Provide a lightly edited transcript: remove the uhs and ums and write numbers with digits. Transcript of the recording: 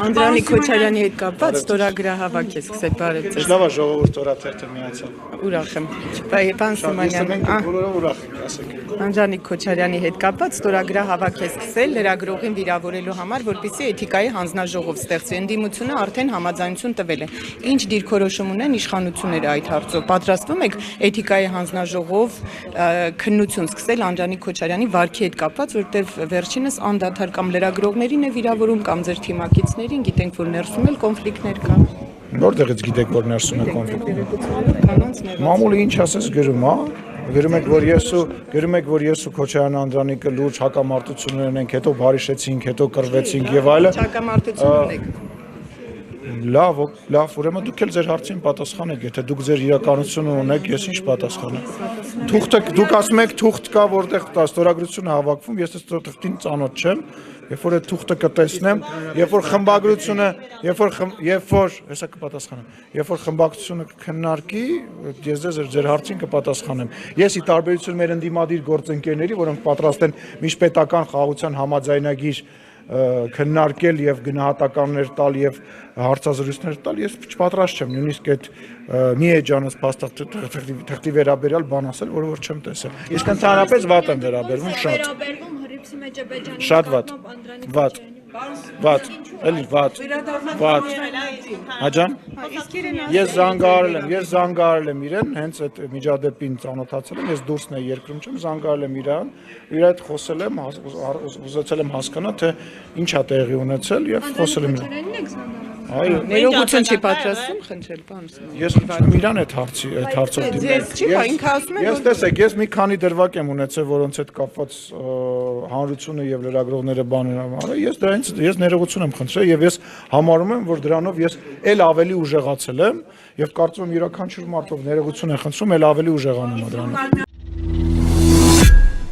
Անդրանիկ Քոչարյանի հետ կապված ստորագրահավաք է սկսել բարև ձեզ։ Լավ է ժողովուրդ օրաթերթը միացավ։ Ուրախ եմ։ Պարոն Սիմոնյան, բոլորը ուրախ ենք, ասեք։ Անդրանիկ Քոչարյանի հետ կապված ստորագրահավաք է սկսել լրագրողին վիրավորելու համար, որպեսզի էթիկայի հանձնաժողով ստեղծվի։ Ընդդիմությունը արդեն համաձայնություն տվել է։ Ինչ դիրքորոշում ունեն իշխանությունները այդ հարցով։ Պատրաստվում եք էթիկայի հանձնաժողով քննություն սկսել Անդրանիկ Քոչարյանի վարքի հետ կապված, որտեղ վերջինս անդադար կամ լրագրողներին է վիրավորում կամ ձեր թիմակիցներին, գիտենք, որ ներսում էլ կոնֆլիկտներ կան։ Որտեղից գիտեք, որ ներսում է կոնֆլիկտ։ Մամուլը ինչ ասես գրում, հա։ Գրում եք, որ ես ու Քոչարյան Անդրանիկը լուրջ հակամարտություն ունենք, հետո բարիշեցինք, հետո կռվեցինք եւ այլն։ Հակամարտություն ունեք։ Լավ, ուրեմն դուք էլ ձեր հարցին պատասխանեք, եթե դուք ձեր իրականությունը ունեք, ես ինչ պատասխանեմ։ Դուք ասում եք թուղթ կա, որտեղ ստորագրությունը հավաքվում, ես այս թուղթին ծանոթ չեմ, երբ որ այդ թուղթը կտեսնեմ, երբ որ խմբագրությունը, հեսա կպատասխանեմ, երբ որ խմբակցությունը կքննարկի, ես ձեր հարցին կպատասխանեմ։ Ես ի տարբերություն մեր ընդդիմադիր գործընկերների, որոնք պատրաստ են միջպետական խաղաղության համաձայնագիր քննարկել եւ գնահատականներ տալ եւ հարցազրույցներ տալ, ես չպատրաստ չեմ նույնիսկ այդ մի էջանս փաստաթղթի վերաբերյալ բան ասել, որ չեմ տեսել։ Իսկ ընդհանրապես վատ եմ վերաբերվում շատ վատ, էլի վատ։ Աջան, ես զանգարել եմ իրեն, հենց այդ միջադեպին ծանոթացել եմ, ես դուրսն եմ երկրում չեմ, զանգարել եմ իրան, իր հետ խոսել եմ, ուզեցել եմ հասկանալ, թե ինչ է տեղի ունեցել եւ խոսել եմ իրան։ Այո, ներողություն չի պատրաստում խնդրել, պարոն Սիմոնյան։ Ես իրան այդ հարցով դիմել։ Ես տեսեք, ես մի քանի դրվագ եմ ունեցել, որոնց հետ կապված հանրությունը եւ լրագրողները բան են արել։ Ես ներողություն եմ խնդրել եւ ես համարում եմ, որ դրանով ես ել ավելի ուժեղացել եմ եւ կարծում եմ յուրաքանչյուր մարդով ներողություն է խնդրում, ել ավելի ուժեղանում է դրանով։